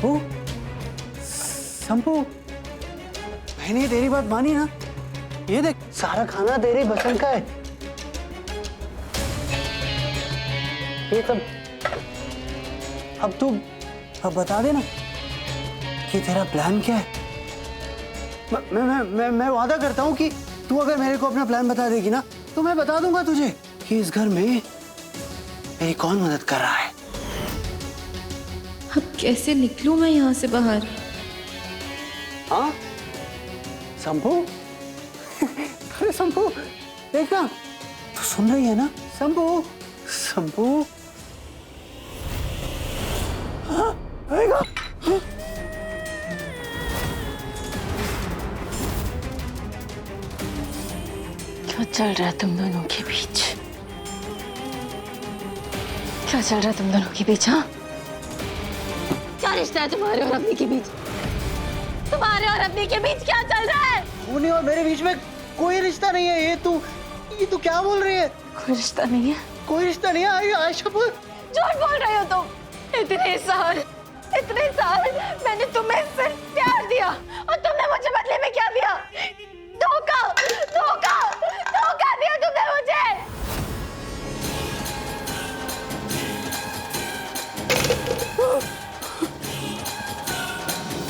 संपू, संपू, मैंने तेरी बात मानी ना। ये देख, सारा खाना तेरी पसंद का है। ये सब अब बता देना कि तेरा प्लान क्या है। मैं वादा करता हूँ कि तू अगर मेरे को अपना प्लान बता देगी ना, तो मैं बता दूंगा तुझे कि इस घर में मेरी कौन मदद कर रहा है। अब कैसे निकलूं मैं यहाँ से बाहर? हाँ संपू, अरे संपू देखना, तू सुन रही है ना? संपू, संपू, हाँ आएगा। हाँ? क्या चल रहा है तुम दोनों के बीच? क्या चल रहा है तुम दोनों के बीच? हाँ, क्या रिश्ता है तुम्हारे और अपनी के बीच? तुम्हारे और अपनी के बीच क्या चल रहा है? उन्हीं और मेरे बीच में कोई रिश्ता नहीं है। ये तू क्या बोल रही है? कोई रिश्ता नहीं है? कोई रिश्ता नहीं है आयशा। झूठ बोल रहे हो तुम। इतने साल मैंने तुम्हें सिर्फ प्यार दिया और तुमने मुझे बदले में क्या दिया? धोखा, धोखा, धोखा दिया तुमने मुझे।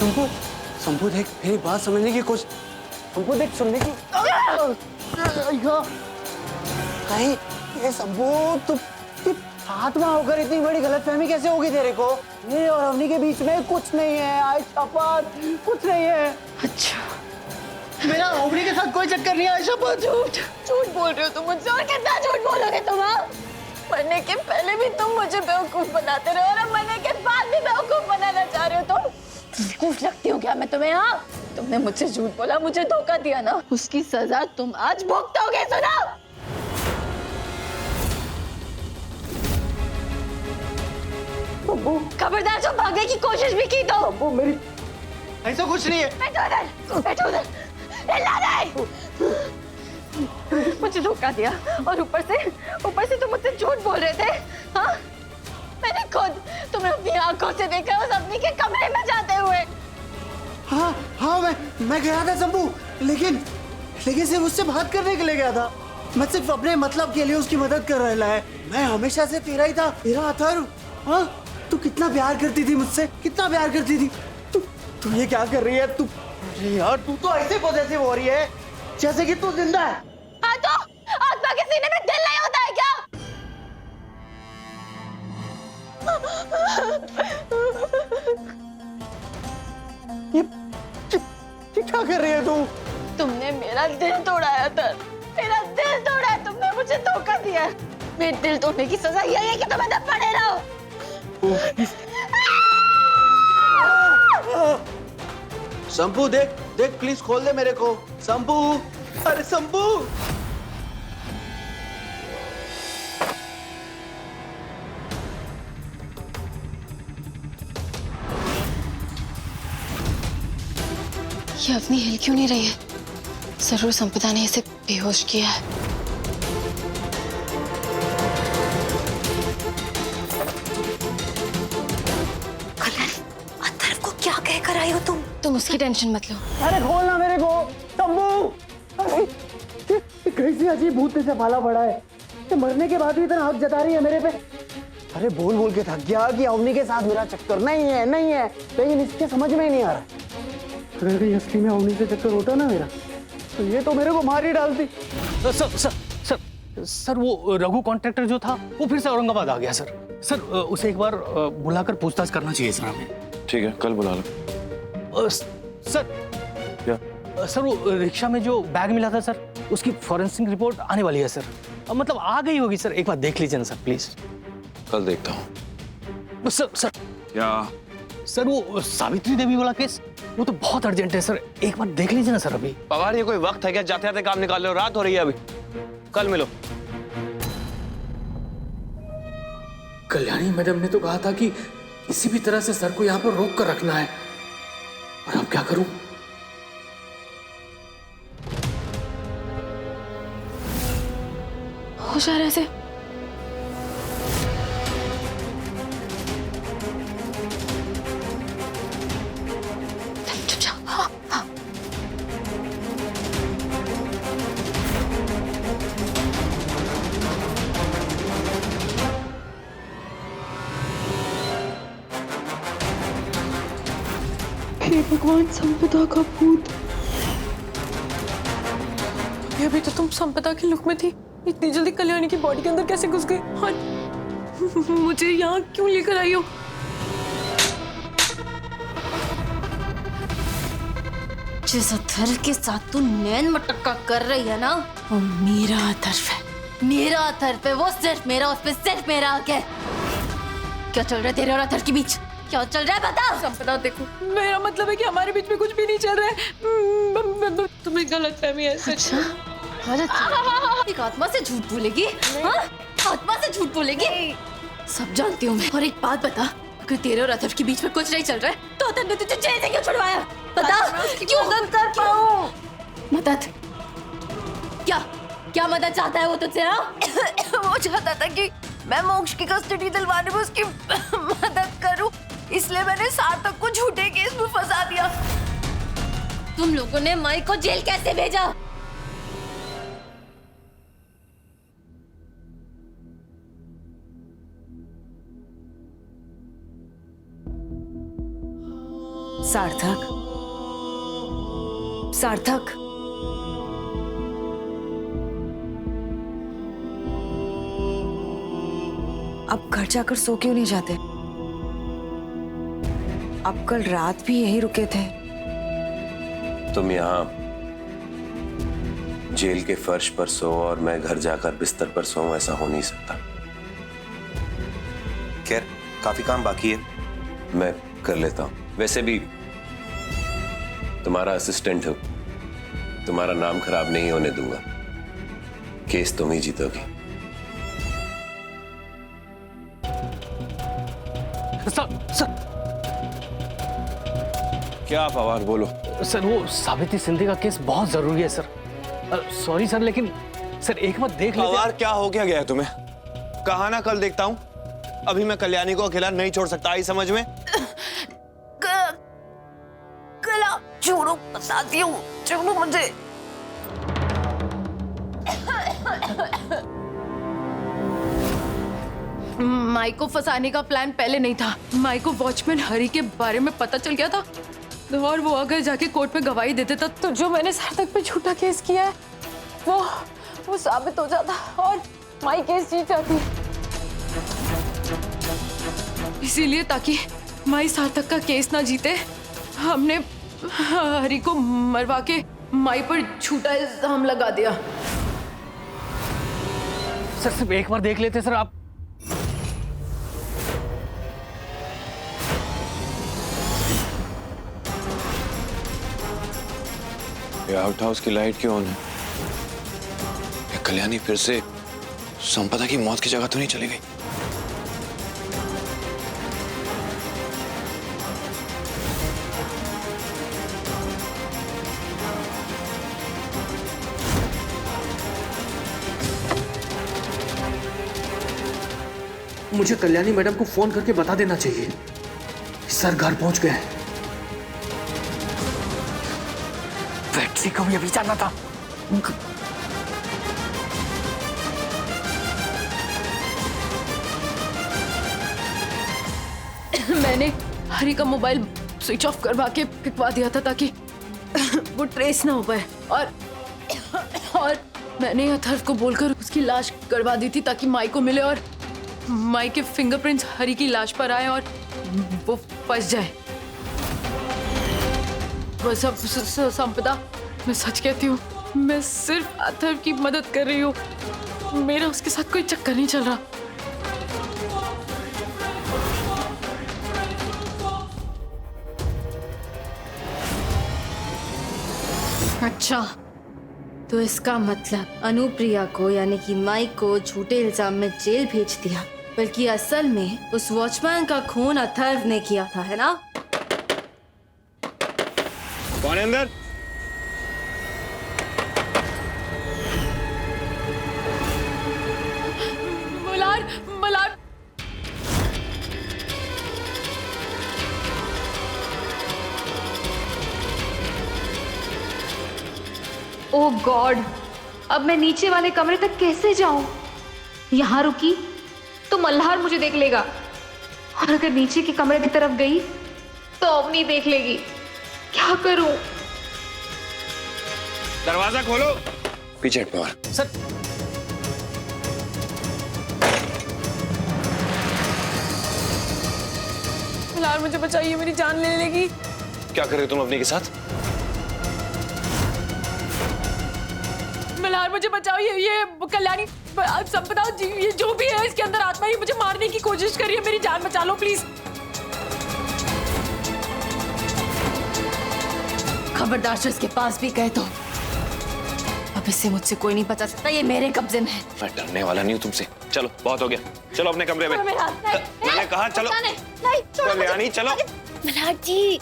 संपू, संपू देख, मेरी बात समझने की कोशिश, संपू देख, सुनने की। कहीं ये संपू, तू साथ में होकर इतनी बड़ी गलतफहमी कैसे होगी तेरे को? मेरे और अवनी के बीच में कुछ नहीं है आयशा, कुछ नहीं है। अच्छा, मेरा अवनी के साथ कोई चक्कर नहीं है आयशा। झूठ झूठ बोल रहे हो तुम मुझसे, और कितना झूठ बोलोगे तुम? मरने के पहले भी तुम मुझे बेवकूफ बनाते रहे और अब मरने के बाद भी बेवकूफ बनाना चाह रहे हो तुम। बेवकूफ लगती हूँ क्या मैं तुम्हें? हाँ, तुमने मुझसे झूठ बोला, मुझे धोखा दिया ना, उसकी सजा तुम आज भुगतोगे। सुनो, खबरदार जो भागने की कोशिश भी की तो। वो मेरी ऐसा कुछ नहीं है। बैठो उधर, बैठो उधर, हिला नहीं। मुझे धोखा दिया और ऊपर से तुम मुझसे झूठ बोल रहे थे। हाँ, मैंने खुद तुम्हें अपनी आंखों से देखा उस अपनी के कमरे में जाते हुए। हाँ मैं गया था संपू, लेकिन सिर्फ उससे बात करने के लिए गया था। मैं सिर्फ अपने मतलब के लिए उसकी मदद कर रहा है। मैं हमेशा से तेरा ही था, तेरा अथर्व। हाँ, तू कितना प्यार करती थी मुझसे, कितना प्यार करती थी। तू ये क्या कर रही है? तू, अरे यार, तू तो ऐसे पॉसेसिव हो रही है जैसे कि तू जिंदा है। हाँ तो आत्मा के सीने में दिल नहीं होता है क्या? ये क्या कर रही है तू? तुमने मेरा दिल तोड़ाया था, मेरा दिल तोड़ा है तुमने, मुझे धोखा दिया है। मेरे दिल तोड़ने की सजा यही है कि तुम अंदर पड़े रहो। संपू देख, प्लीज खोल दे मेरे को। संपू, अरे संपू। ये अवनी हिल क्यों नहीं रही है? जरूर संपदा ने इसे बेहोश किया है। अथर्व को क्या कह कर आई हो तुम उसकी टेंशन मत लो। अरे खोलना मेरे को संपू। अरे कैसी अजीब भूत से पाला पड़ा है। ये मरने के बाद भी इतना हक जता रही है मेरे पे। अरे बोल के थक गया कि अवनी के साथ मेरा चक्कर नहीं है, लेकिन इसके समझ में ही नहीं आ रहा। अगर कहीं असली में अवनी से चक्कर होता ना मेरा, तो ये तो मेरे को मार ही डालती। सर वो रघु कॉन्ट्रैक्टर जो था वो फिर से औरंगाबाद आ गया सर। उसे एक बार बुलाकर पूछताछ करना चाहिए सर हमें। ठीक है, कल बुला लो। सर क्या? सर वो रिक्शा में जो बैग मिला था सर, उसकी फॉरेंसिक रिपोर्ट आने वाली है सर। मतलब आ गई होगी सर, एक बार देख लीजिए ना सर प्लीज। कल देखता हूँ। सर क्या? सर वो सावित्री देवी वाला केस, वो तो बहुत अर्जेंट है सर, एक बार देख लीजिए ना सर अभी। पवार, ये कोई वक्त है क्या? जाते जाते काम निकाल लो, रात हो रही है अभी। कल मिलो। कल्याणी मैडम ने तो कहा था कि किसी भी तरह से सर को यहाँ पर रोक कर रखना है, और अब क्या करूं? हो जा रहा है हे भगवान, संपदा का भूत। अभी तो तुम संपदा के लुक में थी, इतनी जल्दी कल्याणी की बॉडी के अंदर कैसे घुस गई? और मुझे यहाँ क्यों लेकर आई हो? जिस अथर्व के साथ तू नैन मटक्का कर रही है ना, वो मेरा अथर्व है। मेरा अथर्व है, वो सिर्फ मेरा, उस पे सिर्फ मेरा हक है। क्या चल रहा है तेरे और अथर्व के बीच? क्या चल रहा है बता। संपदा देखो, मेरा मतलब है कि हमारे बीच में कुछ भी नहीं चल रहा है। तुम्हें गलतफहमी है सच। एक आत्मा से झूठ बोलेगी? हाँ? आत्मा से झूठ बोलेगी? सब जानती हूँ मैं। और एक बात बता, अगर तेरे और अथर्व के बीच में कुछ नहीं चल रहा है तो अथर्व ने तुझे जेल से क्यों छुड़वाया? बता, क्यों? मदद कर पाऊँ? मदद? क्या क्या मदद चाहता है वो तुझसे? वो चाहता था कि मैं मोक्ष की कस्टडी दिलवाने में उसकी मदद करूं, इसलिए मैंने सार्थक को झूठे केस में फंसा दिया। तुम लोगों ने माई को जेल कैसे भेजा? सार्थक, सार्थक, अब घर जाकर सो क्यों नहीं जाते? अब कल रात भी यही रुके थे। तुम यहाँ जेल के फर्श पर सो और मैं घर जाकर बिस्तर पर सोऊं, ऐसा हो नहीं सकता। खैर, काफी काम बाकी है, मैं कर लेता हूं। वैसे भी तुम्हारा असिस्टेंट हो, तुम्हारा नाम खराब नहीं होने दूंगा। केस तुम ही जीतोगी। सर क्या फवाद, बोलो। सर, वो साबिती सिंधी का केस बहुत जरूरी है सर। सॉरी सर, लेकिन सर एक बार देख लीजिए। फवाद, क्या हो क्या गया है तुम्हें? कहा ना कल देखता हूँ। अभी मैं कल्याणी को अकेला नहीं छोड़ सकता, आई समझ में? गला छोड़ो, बताती हूँ, छोड़ो मुझे। माई को फंसाने का प्लान पहले नहीं था। माई को वॉचमैन हरी के बारे में पता चल गया था और वो अगर जाके कोर्ट में गवाही दे देता तो जो मैंने सार्थक पे झूठा केस किया है वो साबित हो जाता और माई केस जीत जाती। इसीलिए ताकि माई सार्थक का केस ना जीते, हमने हरी को मरवा के माई पर झूठा इल्जाम लगा दिया। सर सिर्फ एक बार देख लेते सर आप। ये आउट हाउस की लाइट क्यों ऑन है? ये कल्याणी फिर से संपदा की मौत की जगह तो नहीं चली गई? मुझे कल्याणी मैडम को फोन करके बता देना चाहिए सर घर पहुंच गए हैं। वैक्सी को भी अभी जाना था। मैंने हरी का मोबाइल स्विच ऑफ करवा के फिकवा दिया था ताकि वो ट्रेस ना हो पाए और मैंने अथर्व को बोलकर उसकी लाश करवा दी थी ताकि माई को मिले और माई के फिंगरप्रिंट्स हरी की लाश पर आए और वो फंस जाए। बस अब संपदा, मैं सच कहती हूँ, मैं सिर्फ अथर्व की मदद कर रही हूँ। मेरा उसके साथ कोई चक्कर नहीं चल रहा। अच्छा, तो इसका मतलब अनुप्रिया को यानी कि माई को झूठे इल्जाम में जेल भेज दिया, बल्कि असल में उस वॉचमैन का खून अथर्व ने किया था, है ना? कौन है अंदर? मलार ओह गॉड, अब मैं नीचे वाले कमरे तक कैसे जाऊं? यहाँ रुकी तो मल्हार मुझे देख लेगा और अगर नीचे के कमरे की तरफ गई तो अवनी देख लेगी। क्या करूं? दरवाजा खोलो। पीछे हट पवार। सर मल्हार मुझे बचाइए, मेरी जान ले लेगी। क्या कर रहे हो तुम अपने के साथ? मल्हार मुझे बचाओ, ये कल्याणी संपदा जी, ये जो भी है इसके अंदर आत्मा, ये मुझे मारने की कोशिश कर रही है। मेरी जान बचा लो प्लीज। खबरदार जो इसके पास भी गए तो अब इससे मुझसे कोई नहीं बचा सकता, ये मेरे कब्जे में है। मैं डरने वाला नहीं हूँ तुमसे। चलो बहुत हो गया, चलो अपने कमरे में। मैंने कहा चलो। कल्याणी चलो। मल्हार जी,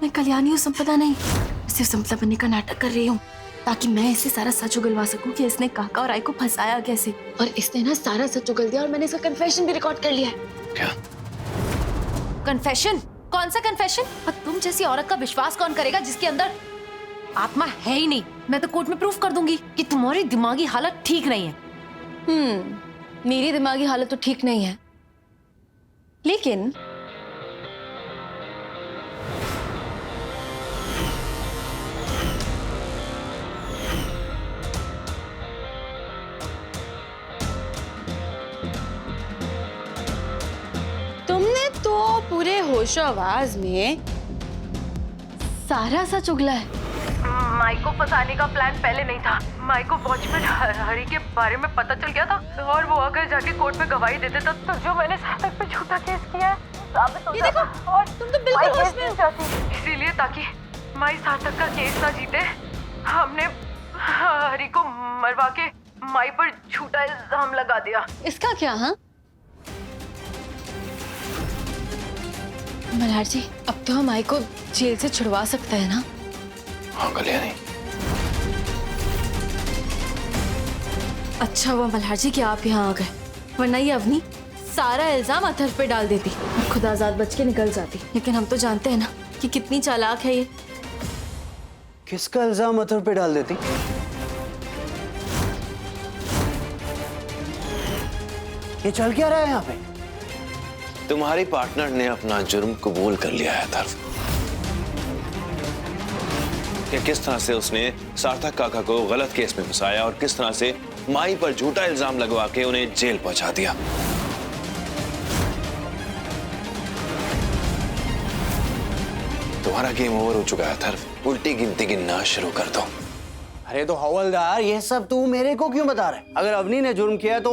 मैं कल्याणी हूँ, संपदा नहीं। सिर्फ संपदा बनने का नाटक कर रही हूँ ताकि मैं इससे सारा सच उगलवा सकूं कि इसने काका और आई को फंसाया कैसे। और इसने ना सारा सच उगल दिया और मैंने इसका कन्फेशन भी रिकॉर्ड कर लिया है। क्या कन्फेशन? कौन सा कन्फेशन? और तुम जैसी औरत का विश्वास कौन करेगा जिसके अंदर आत्मा है ही नहीं? मैं तो कोर्ट में प्रूफ कर दूंगी कि तुम्हारी दिमागी हालत ठीक नहीं है। मेरी दिमागी हालत तो ठीक नहीं है, लेकिन तुमने तो पूरे होशो आवाज में सारा सच उगला है। माई को फंसाने का प्लान पहले नहीं था। माई को वॉचमैन हरी के बारे में पता चल गया था और वो अगर जाके कोर्ट में गवाही दे देता तो जो मैंने सार्थक पे झूठा केस किया है साबित होता। ये देखो, और तुम तो बिल्कुल होश में हो। इसीलिए ताकि माई सार्थक का केस ना जीते, हमने हरी को मरवा के माई पर झूठा इल्जाम लगा दिया। इसका क्या? हाँ मल्हार जी, अब तो हम आई को जेल से छुड़वा सकते हैं ना? हाँ कल्याणी। अच्छा हुआ मल्हार जी कि आप यहाँ आ गए, वरना ये अवनी सारा इल्जाम अथर्व पे डाल देती और खुद आजाद बच के निकल जाती। लेकिन हम तो जानते हैं ना कि कितनी चालाक है ये। किसका इल्जाम अथर्व पे डाल देती? ये चल क्या रहा है यहाँ पे? तुम्हारी पार्टनर ने अपना जुर्म कबूल कर लिया है अथर्व। कि किस तरह से उसने सार्थक काका को गलत केस में फंसाया और किस तरह से माई पर झूठा इल्जाम लगवा के उन्हें जेल पहुंचा दिया। तुम्हारा गेम ओवर हो चुका है अथर्व। उल्टी गिनती गिनना शुरू कर दो। अरे तो हवलदार, ये सब तू मेरे को क्यों बता रहा है? अगर अवनी ने जुर्म किया तो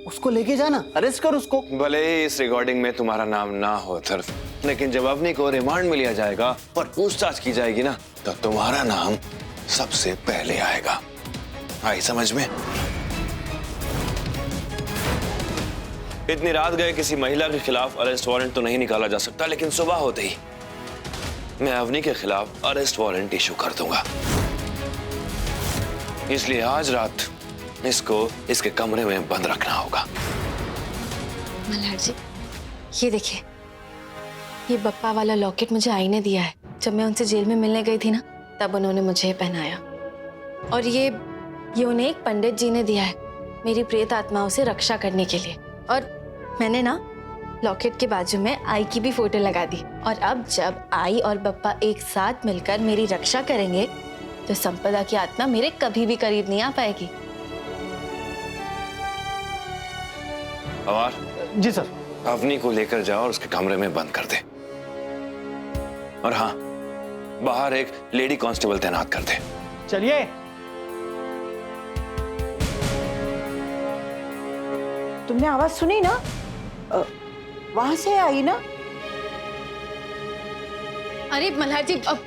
उसको लेके जाना, अरेस्ट कर उसको। भले ही इस रिकॉर्डिंग में तुम्हारा नाम ना हो अथर्व, लेकिन जब अवनी को रिमांड में लिया जाएगा और पूछताछ की जाएगी ना, तो तुम्हारा नाम सबसे पहले आएगा। आई समझ में? इतनी रात गए किसी महिला के खिलाफ अरेस्ट वारंट तो नहीं निकाला जा सकता, लेकिन सुबह होते ही मैं अवनी के खिलाफ अरेस्ट वारंट इशू कर दूंगा। इसलिए आज रात इसको इसके कमरे में बंद रखना होगा। मल्हार जी, ये देखिए, ये बप्पा वाला लॉकेट मुझे आई ने दिया है। जब मैं उनसे जेल में मिलने गई थी ना, तब उन्होंने मुझे पहनाया। और ये उन्हें एक पंडित जी ने दिया है मेरी प्रेत आत्माओं से रक्षा करने के लिए। और मैंने ना लॉकेट के बाजू में आई की भी फोटो लगा दी। और अब जब आई और बप्पा एक साथ मिलकर मेरी रक्षा करेंगे तो संपदा की आत्मा मेरे कभी भी करीब नहीं आ पाएगी। अवार जी सर। अवनी को लेकर जाओ और उसके कमरे में बंद कर दे। और हाँ, बाहर एक लेडी कांस्टेबल तैनात कर दे। चलिए। तुमने आवाज सुनी ना? वहां से आई ना? अरे मल्हार जी, अब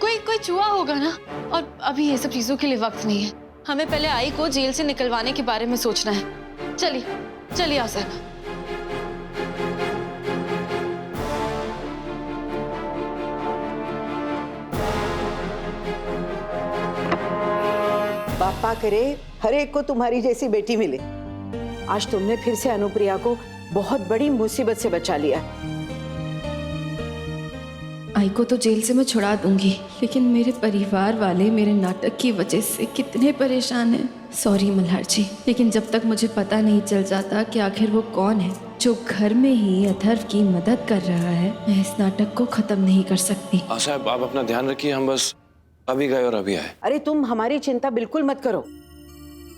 कोई चूहा होगा ना। और अभी ये सब चीजों के लिए वक्त नहीं है। हमें पहले आई को जेल से निकलवाने के बारे में सोचना है। चलिए आसन। बापा करे हर एक को तुम्हारी जैसी बेटी मिले। आज तुमने फिर से अनुप्रिया को बहुत बड़ी मुसीबत से बचा लिया। आई को तो जेल से मैं छुड़ा दूंगी, लेकिन मेरे परिवार वाले मेरे नाटक की वजह से कितने परेशान हैं। सॉरी मल्हार जी, लेकिन जब तक मुझे पता नहीं चल जाता कि आखिर वो कौन है जो घर में ही अथर्व की मदद कर रहा है, मैं इस नाटक को खत्म नहीं कर सकती। साहब आप अपना ध्यान रखिए, हम बस अभी गए और अभी आए। अरे तुम हमारी चिंता बिल्कुल मत करो,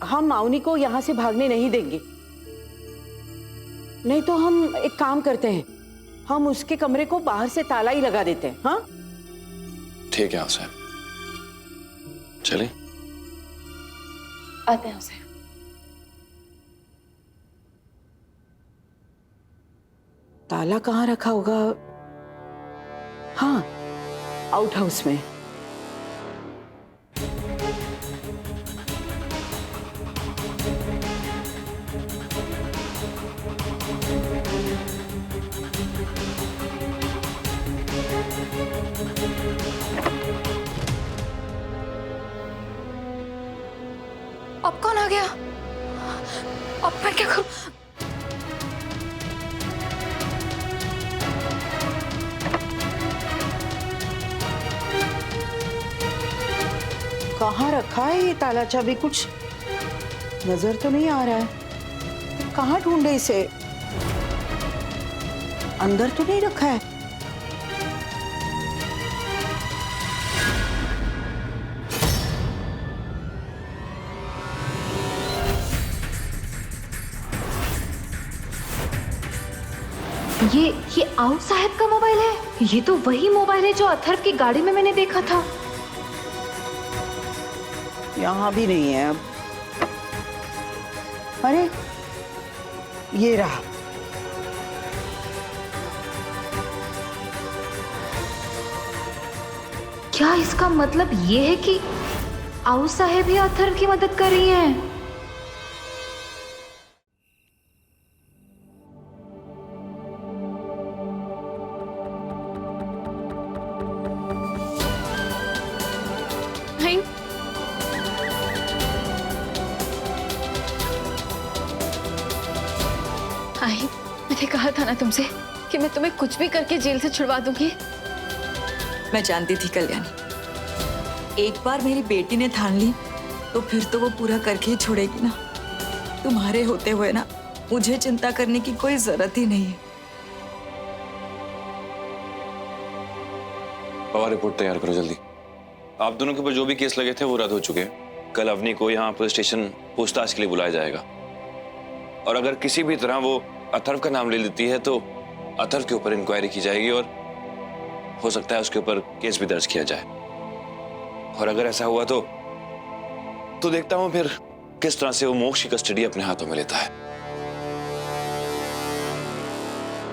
हम माउनी को यहाँ से भागने नहीं देंगे। नहीं तो हम एक काम करते हैं, हम उसके कमरे को बाहर से ताला ही लगा देते हैं। हाँ ठीक है साहब, चलिए आते हैं उसे। ताला कहाँ रखा होगा? हाँ, आउट हाउस में। अब कौन आ गया? अब मैं क्या करूं? कहाँ रखा है ये ताला चाबी? कुछ नजर तो नहीं आ रहा है। कहाँ ढूंढे इसे? अंदर तो नहीं रखा है? ये आउट साहब का मोबाइल है। ये तो वही मोबाइल है जो अथर्व की गाड़ी में मैंने देखा था। यहाँ भी नहीं है अब। अरे ये रहा। क्या इसका मतलब ये है कि आउट साहब ही अथर्व की मदद कर रही हैं? नहीं, आई, मैंने कहा था ना तुमसे कि मैं तुम्हें कुछ भी करके जेल से छुड़वा दूंगी। मैं जानती थी कल्याणी, एक बार मेरी बेटी ने ठान ली तो फिर तो वो पूरा करके ही छोड़ेगी ना। तुम्हारे होते हुए ना मुझे चिंता करने की कोई जरूरत ही नहीं है। पावर रिपोर्ट तैयार करो जल्दी। आप दोनों के ऊपर जो भी केस लगे थे वो रद्द हो चुके हैं। कल अवनी को यहाँ पुलिस स्टेशन पूछताछ के लिए बुलाया जाएगा, और अगर किसी भी तरह वो अथर्व का नाम ले लेती है तो अथर्व के ऊपर इंक्वायरी की जाएगी और हो सकता है उसके ऊपर केस भी दर्ज किया जाए। और अगर ऐसा हुआ तो देखता हूं फिर किस तरह से वो मोक्ष की कस्टडी अपने हाथों में लेता है।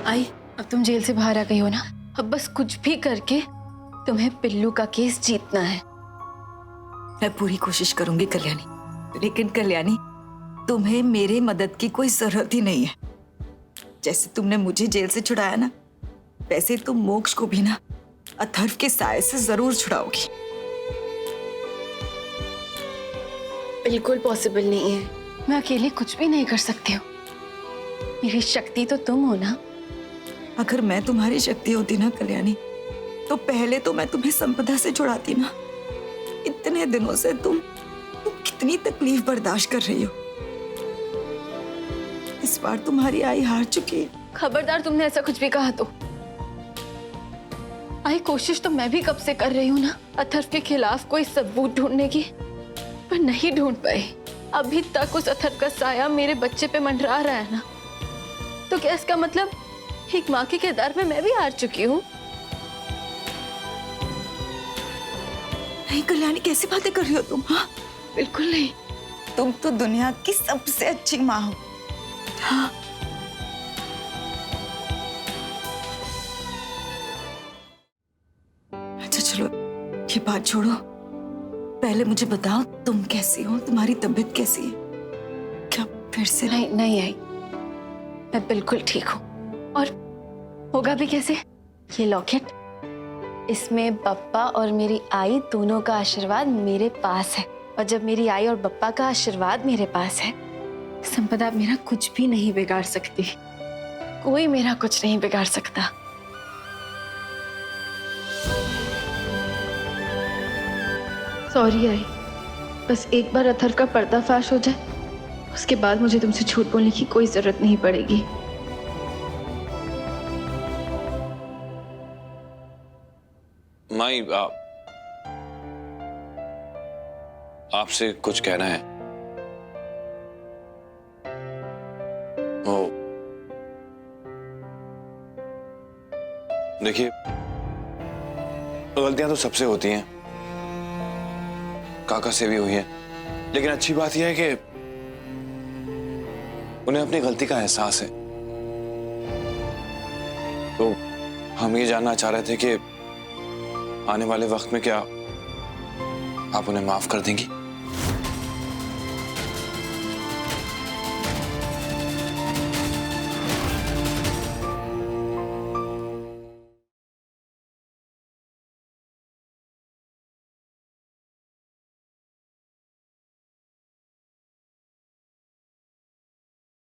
आई, अब तुम जेल से बाहर आ गई हो ना, अब बस कुछ भी करके तुम्हें पिल्लू का केस जीतना है। मैं पूरी कोशिश करूंगी कल्याणी, लेकिन कल्याणी तुम्हें मेरे मदद की कोई जरूरत ही नहीं है। जैसे तुमने मुझे जेल से छुड़ाया ना, वैसे तुम मोक्ष को भी ना अथर्व के साए से जरूर छुड़ाओगी। बिल्कुल पॉसिबल नहीं है, मैं अकेले कुछ भी नहीं कर सकती हूँ। मेरी शक्ति तो तुम हो ना। अगर मैं तुम्हारी शक्ति होती ना कल्याणी, तो पहले तो मैं तुम्हें संपदा से छुड़ाती ना। इतने दिनों से तुम कितनी तकलीफ बर्दाश्त कर रही हो। इस बार तुम्हारी आई हार चुकी है। खबरदार तुमने ऐसा कुछ भी कहा तो। आई, कोशिश तो मैं भी कब से कर रही हूँ ना अथर्व के खिलाफ कोई सबूत ढूंढने की, पर नहीं ढूंढ पाई। अभी तक उस अथर्व का साया मेरे बच्चे पे मंडरा रहा है ना, तो क्या इसका मतलब एक माँ के किरदार में मैं भी हार चुकी हूँ? नहीं कल्याणी, कैसी बातें कर रही हो तुम? हाँ बिल्कुल नहीं। तुम तो दुनिया की सबसे अच्छी माँ हो। हाँ अच्छा चलो ये बात छोड़ो, पहले मुझे बताओ तुम कैसी हो, तुम्हारी तबीयत कैसी है? क्या फिर से? नहीं आई, मैं बिल्कुल ठीक हूँ। और होगा भी कैसे? ये लॉकेट, इसमें बप्पा और मेरी आई दोनों का आशीर्वाद मेरे पास है, और जब मेरी आई और बप्पा का आशीर्वाद मेरे पास है, संपदा मेरा कुछ भी नहीं बिगाड़ सकती। कोई मेरा कुछ नहीं बिगाड़ सकता। सॉरी आई, बस एक बार अथर्व का पर्दाफाश हो जाए, उसके बाद मुझे तुमसे झूठ बोलने की कोई जरूरत नहीं पड़ेगी। माई आपसे कुछ कहना है। ओ देखिए, गलतियां तो सबसे होती हैं, काका से भी हुई है, लेकिन अच्छी बात यह है कि उन्हें अपनी गलती का एहसास है। तो हम ये जानना चाह रहे थे कि आने वाले वक्त में क्या आप उन्हें माफ कर देंगी?